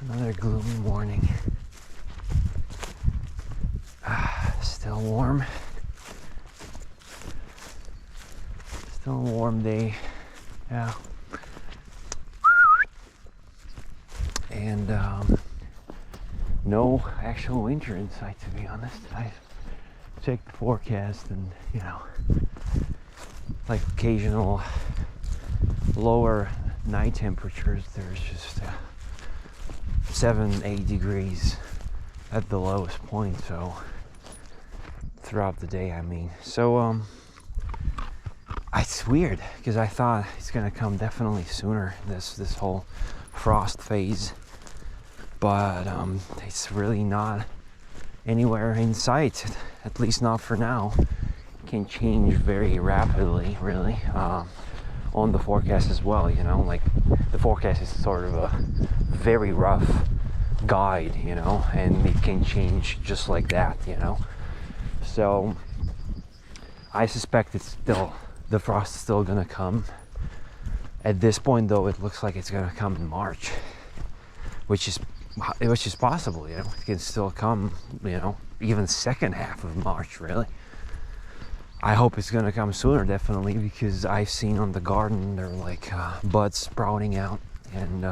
Another gloomy morning. Still warm. Still a warm day. Yeah. And no actual winter in sight, to be honest. I checked the forecast and, like occasional lower night temperatures. There's just 7-8 degrees at the lowest point, so throughout the day, I mean. So it's weird because I thought it's gonna come definitely sooner, this whole frost phase, but it's really not anywhere in sight, at least not for now. It can change very rapidly, really, on the forecast as well. Like the forecast is sort of a very rough guide, and it can change just like that, so I suspect the frost is still gonna come. At this point, though, it looks like it's gonna come in March, which is possible. It can still come, even second half of March, really. I hope it's gonna come sooner, definitely, because I've seen on the garden there are like buds sprouting out and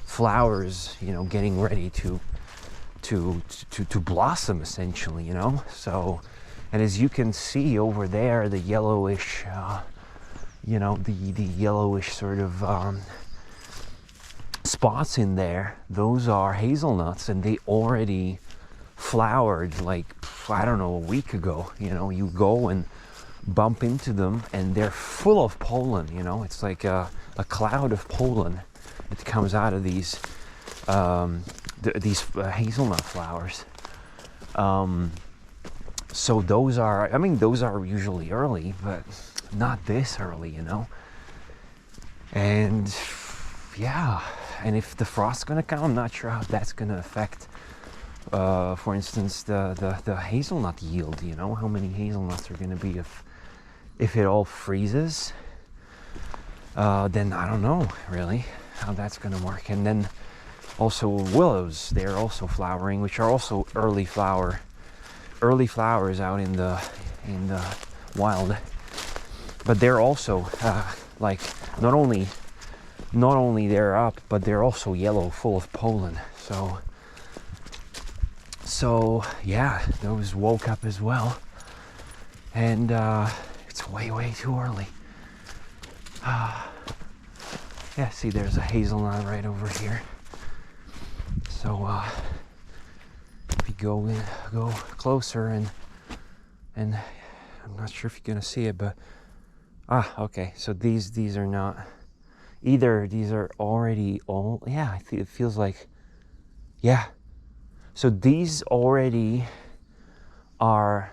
flowers, getting ready to blossom, essentially, So, and as you can see over there, the yellowish, the yellowish sort of spots in there, those are hazelnuts, and they already flowered like, I don't know, a week ago. You go and bump into them and they're full of pollen. It's like a cloud of pollen that comes out of these hazelnut flowers. So those are usually early, but not this early, and yeah. And if the frost's gonna come, I'm not sure how that's gonna affect, for instance, the hazelnut yield. How many hazelnuts are gonna be if it all freezes. Then I don't know really how that's gonna work. And then also willows, they're also flowering, which are also early flowers out in the wild. But they're also like not only they're up, but they're also yellow, full of pollen. So yeah, those woke up as well, and it's way too early. Yeah, see, there's a hazelnut right over here. So if you go closer, and I'm not sure if you're gonna see it, but okay. So these are not. Either these are already all, yeah, it feels like, yeah. So these already are,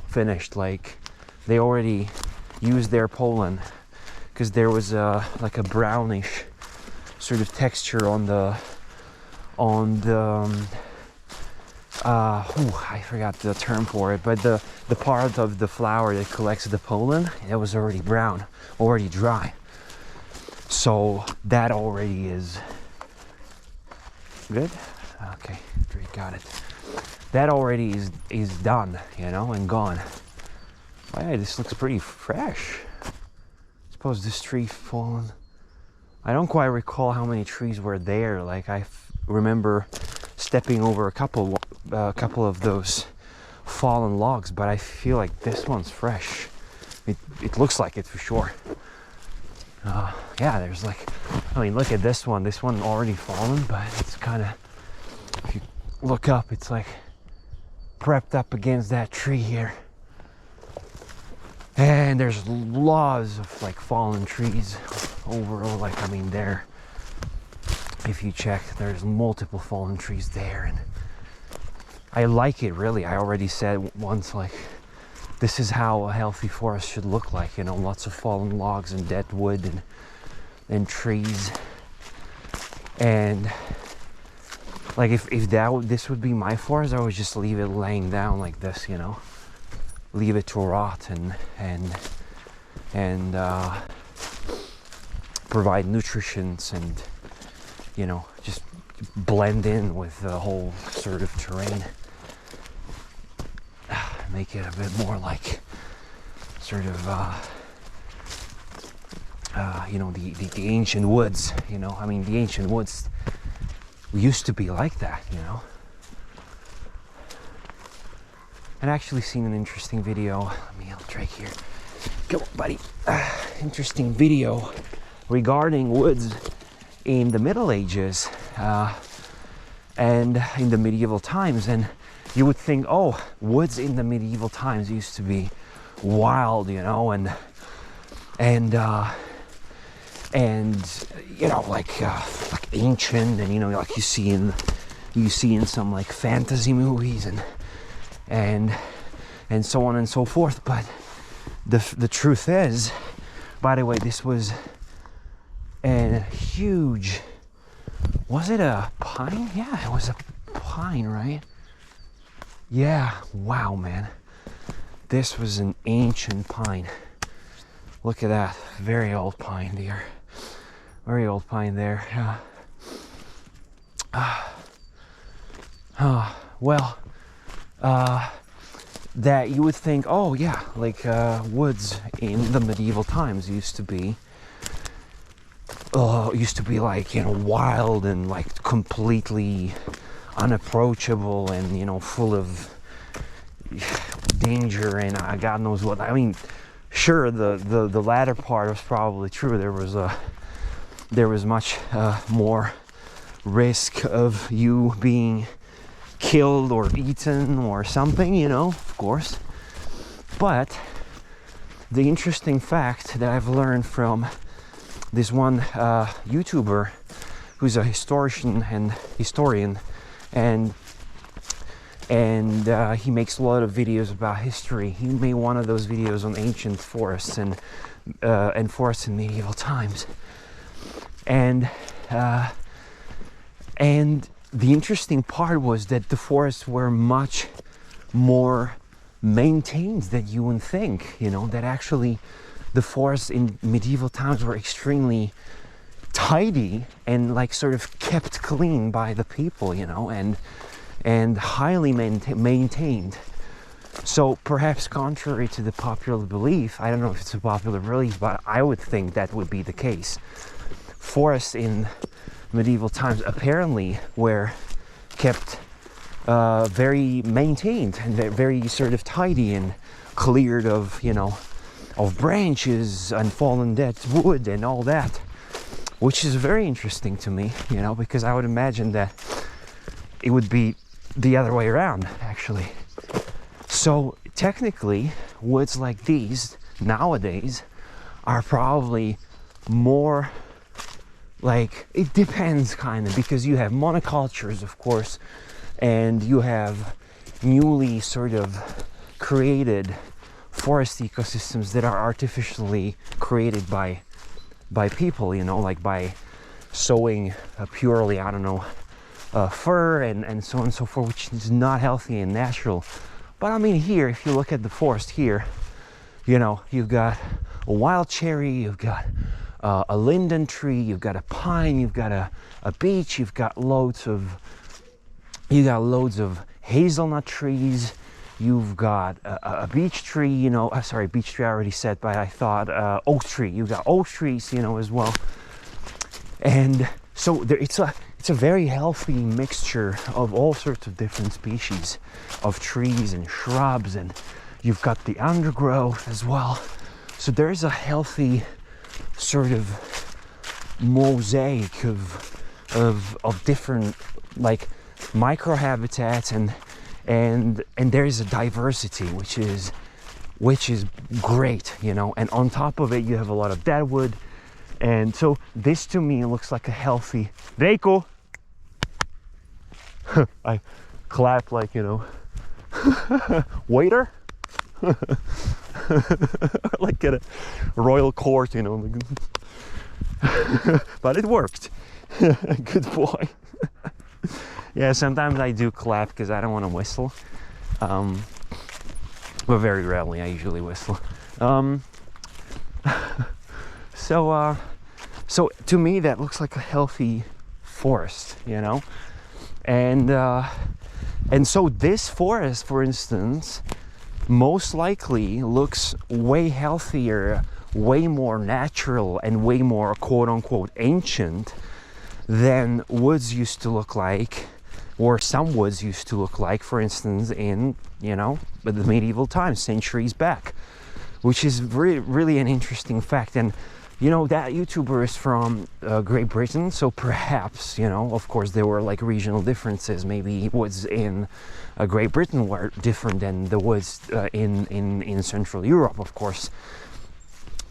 finished. Like they already used their pollen, because there was like a brownish sort of texture on the I forgot the term for it, but the part of the flower that collects the pollen, it was already brown, already dry. So that already is good. Okay, Drake got it. That already is done, and gone. Oh yeah, this looks pretty fresh. Suppose this tree fallen. I don't quite recall how many trees were there. Like I remember stepping over a couple of those fallen logs, but I feel like this one's fresh. It looks like it for sure. Yeah, there's like, look at this one. This one already fallen, but it's kind of, if you look up, it's like prepped up against that tree here. And there's lots of like fallen trees over, there. If you check, there's multiple fallen trees there, and I like it, really. I already said once, like, this is how a healthy forest should look like, lots of fallen logs and dead wood and trees. And like if this would be my forest, I would just leave it laying down like this, leave it to rot and provide nutrients and just blend in with the whole sort of terrain. Make it a bit more like sort of you know, the ancient woods, you know. I mean, the ancient woods used to be like that, you know. I'd actually seen an interesting video. Let me help Drake here. Come on, buddy. Interesting video regarding woods in the Middle Ages and in the medieval times. And you would think, oh, woods in the medieval times used to be wild, you know, and you know, like ancient, and you know, like you see in some like fantasy movies and so on and so forth. But the truth is, by the way, this was a huge, was it a pine? Yeah, it was a pine, right? Yeah, wow, man. This was an ancient pine. Look at that, very old pine there. Very old pine there. Well, that you would think, oh yeah, like woods in the medieval times used to be like, you know, wild and like completely unapproachable and, you know, full of danger and God knows what. I mean, sure, the latter part was probably true. There was much more risk of you being killed or eaten or something, you know, of course. But the interesting fact that I've learned from this one YouTuber who's a historian, and he makes a lot of videos about history. He made one of those videos on ancient forests and forests in medieval times. And the interesting part was that the forests were much more maintained than you would think, you know, that actually the forests in medieval times were extremely tidy and like sort of kept clean by the people, you know, and highly maintained. So perhaps contrary to the popular belief, I don't know if it's a popular belief, but I would think that would be the case. Forests in medieval times apparently were kept very maintained and very sort of tidy and cleared of, you know, of branches and fallen dead wood and all that, which is very interesting to me, you know, because I would imagine that it would be the other way around, actually. So technically, woods like these nowadays are probably more like, it depends kind of, because you have monocultures, of course, and you have newly sort of created forest ecosystems that are artificially created by people, you know, like by sowing purely, I don't know, fir and so on and so forth, which is not healthy and natural. But I mean, here, if you look at the forest here, you know, you've got a wild cherry, you've got a linden tree, you've got a pine, you've got a beech, you've got loads of hazelnut trees, you've got a beech tree, you know, sorry, beech tree I already said, but I thought oak tree. You've got oak trees, you know, as well. And so it's a very healthy mixture of all sorts of different species of trees and shrubs, and you've got the undergrowth as well. So there is a healthy sort of mosaic of different like microhabitats, and there is a diversity which is great, you know. And on top of it, you have a lot of deadwood, and so this to me looks like a healthy Reiko. I clap like, you know, waiter. Like at a royal court, you know. But it worked. Good boy. Yeah, sometimes I do clap because I don't want to whistle. But very rarely I usually whistle. So to me that looks like a healthy forest, you know. And so this forest, for instance, most likely looks way healthier, way more natural, and way more quote-unquote ancient than woods used to look like, or some woods used to look like, for instance, in, you know, the medieval times, centuries back, which is really an interesting fact. And you know, that YouTuber is from Great Britain, so perhaps, you know, of course there were like regional differences. Maybe woods in Great Britain were different than the woods in Central Europe, of course.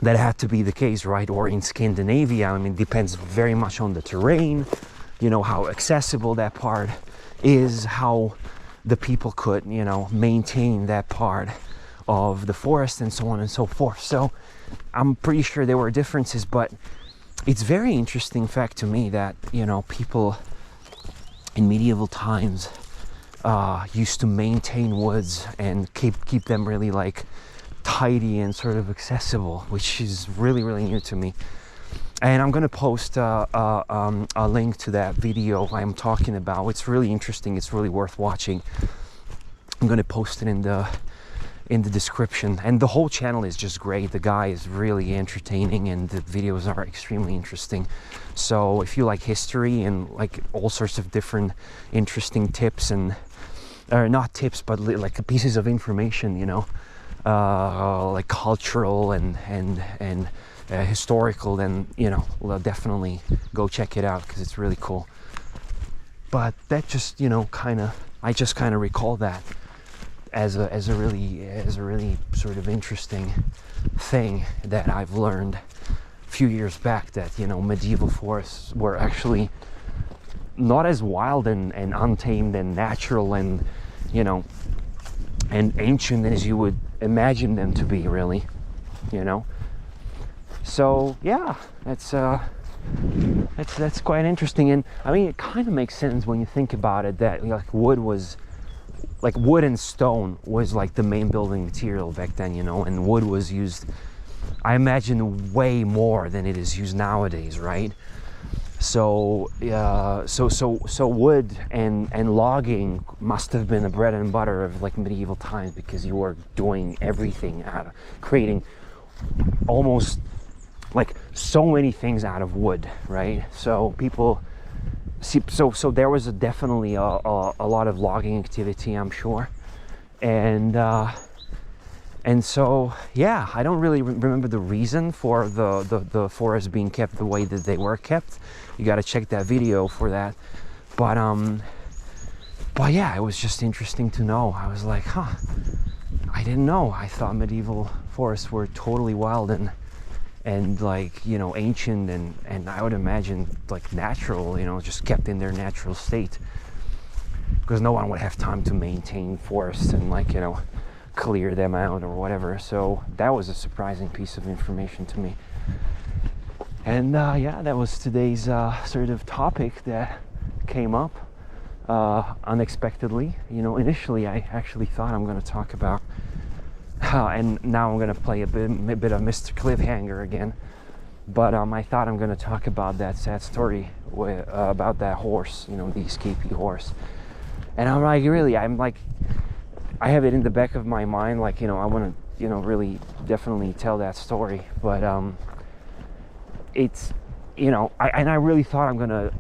That had to be the case, right? Or in Scandinavia. I mean, it depends very much on the terrain, you know, how accessible that part is, how the people could, you know, maintain that part of the forest, and so on and so forth. So I'm pretty sure there were differences, but it's very interesting fact to me that, you know, people in medieval times used to maintain woods and keep them really like tidy and sort of accessible, which is really new to me. And I'm gonna post a link to that video I'm talking about. It's really interesting. It's really worth watching. I'm gonna post it in the description, and the whole channel is just great. The guy is really entertaining and the videos are extremely interesting. So if you like history and like all sorts of different interesting tips, and or not tips, but like pieces of information, you know, like cultural and historical, then, you know, well, definitely go check it out because it's really cool. But that just, you know, I just kind of recall that as a really sort of interesting thing that I've learned a few years back, that, you know, medieval forests were actually not as wild and untamed and natural and, you know, and ancient as you would imagine them to be, really, you know. So yeah, that's quite interesting. And I mean, it kind of makes sense when you think about it, that like wood and stone was like the main building material back then, you know, and wood was used, I imagine, way more than it is used nowadays, right? So so wood and logging must have been the bread and butter of like medieval times, because you were doing everything out of creating almost like so many things out of wood, right? So people see, so there was definitely a lot of logging activity, I'm sure, and so yeah, I don't really remember the reason for the forests being kept the way that they were kept. You got to check that video for that. But yeah, it was just interesting to know. I was like, huh, I didn't know. I thought medieval forests were totally wild and like, you know, ancient and I would imagine like natural, you know, just kept in their natural state, because no one would have time to maintain forests and, like, you know, clear them out or whatever. So that was a surprising piece of information to me. And yeah, that was today's sort of topic that came up unexpectedly. You know, initially I actually thought I'm going to talk about, and now I'm going to play a bit of Mr. Cliffhanger again. But I thought I'm going to talk about that sad story about that horse, you know, the escapee horse. And I'm like, really, I have it in the back of my mind, like, you know, I want to, you know, really definitely tell that story. But it's, you know, I really thought I'm gonna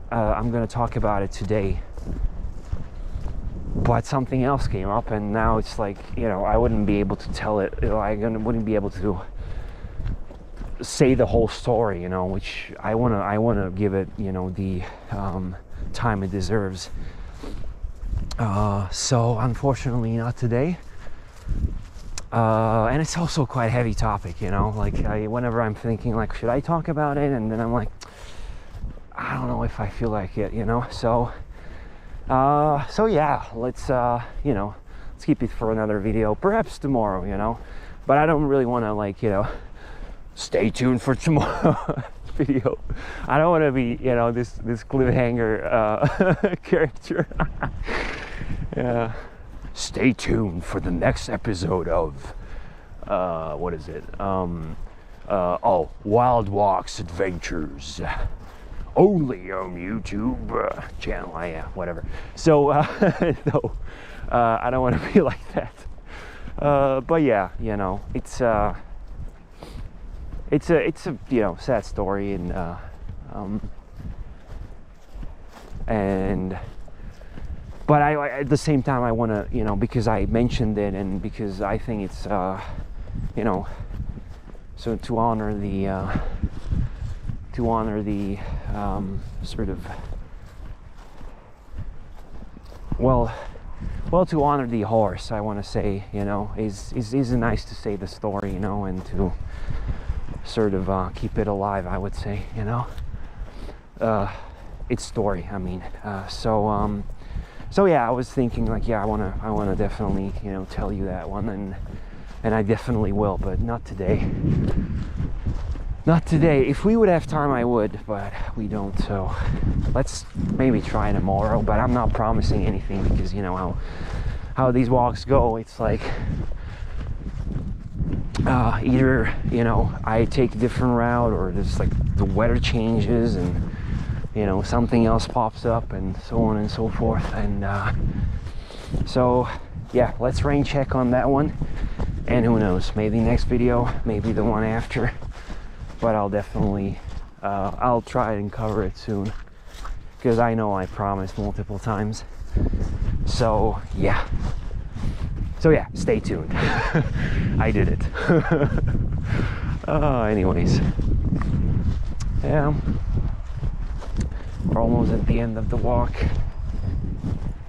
talk about it today, but something else came up, and now it's like, you know, I wouldn't be able to tell it. You know, wouldn't be able to say the whole story, you know, which I wanna give it, you know, the time it deserves. So unfortunately, not today. And it's also quite a heavy topic, you know, like whenever I'm thinking, like, should I talk about it? And then I'm like, I don't know if I feel like it, you know? So yeah, let's, you know, let's keep it for another video, perhaps tomorrow, you know, but I don't really want to, like, you know, stay tuned for tomorrow video. I don't want to be, you know, this cliffhanger character. Yeah. Stay tuned for the next episode of what is it? Wild Walks Adventures only on YouTube channel. Yeah, whatever. So, no, I don't want to be like that. But yeah, you know, it's a you know, sad story, and but I at the same time I want to, you know, because I mentioned it and because I think it's you know, so to honor the sort of well to honor the horse, I want to say, you know, is nice to say the story, you know, and to sort of keep it alive, I would say, you know, its story, I mean, so yeah, I was thinking like, yeah, I want to definitely, you know, tell you that one, and I definitely will, but not today. Not today. If we would have time, I would, but we don't, so let's maybe try tomorrow, but I'm not promising anything because you know how these walks go. It's like either, you know, I take a different route, or there's like the weather changes and, you know, something else pops up and so on and so forth, and so yeah, let's rain check on that one, and who knows, maybe next video, maybe the one after. But I'll definitely, I'll try and cover it soon, because I know I promised multiple times. So yeah, stay tuned. I did it. Anyways, yeah, we're almost at the end of the walk.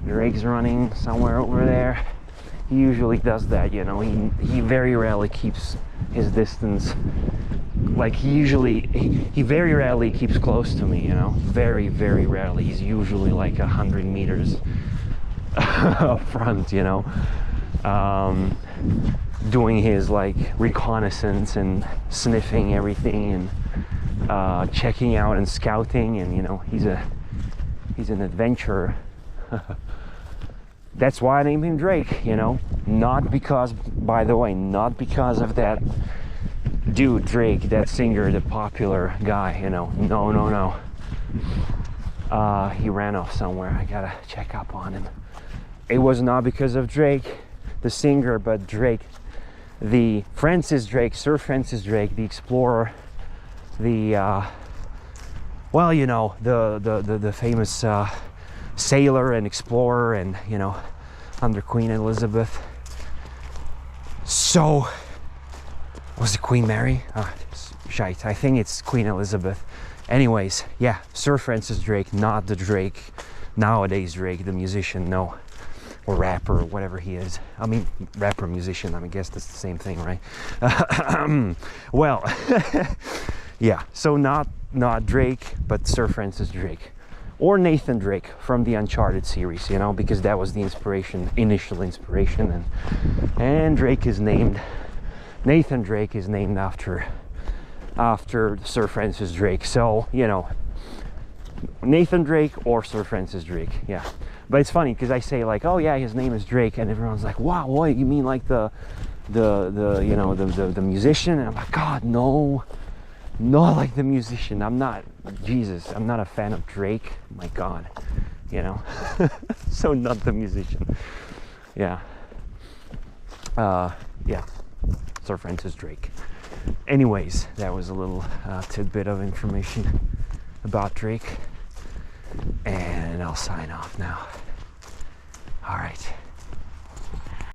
Drake's running somewhere over there. He usually does that, you know. He very rarely keeps his distance. Like he very rarely keeps close to me, you know, very rarely. He's usually like 100 meters up front, you know, doing his like reconnaissance and sniffing everything and checking out and scouting, and you know, he's an adventurer. That's why I named him Drake, you know, not because, by the way, not because of that dude Drake, that singer, the popular guy, you know. No. He ran off somewhere. I gotta check up on him. It was not because of Drake, the singer, but Drake, the Francis Drake, Sir Francis Drake, the explorer, the well, you know, the famous sailor and explorer, and you know, under Queen Elizabeth. So was it Queen Mary? Shite, I think it's Queen Elizabeth. Anyways, yeah, Sir Francis Drake, not the Drake nowadays Drake, the musician, no, or rapper, or whatever he is. I mean, rapper, musician, I guess that's the same thing, right? Well, yeah, so not Drake, but Sir Francis Drake. Or Nathan Drake from the Uncharted series, you know, because that was the initial inspiration, and Drake is named, Nathan Drake is named after Sir Francis Drake. So, you know, Nathan Drake or Sir Francis Drake, yeah. But it's funny because I say like, oh yeah, his name is Drake, and everyone's like, wow, what, you mean like the you know, the musician? And I'm like, God, no, not like the musician. I'm not a fan of Drake, my God, you know. So not the musician. Yeah, yeah, Sir Francis Drake. Anyways, that was a little tidbit of information about Drake, and I'll sign off now. All right.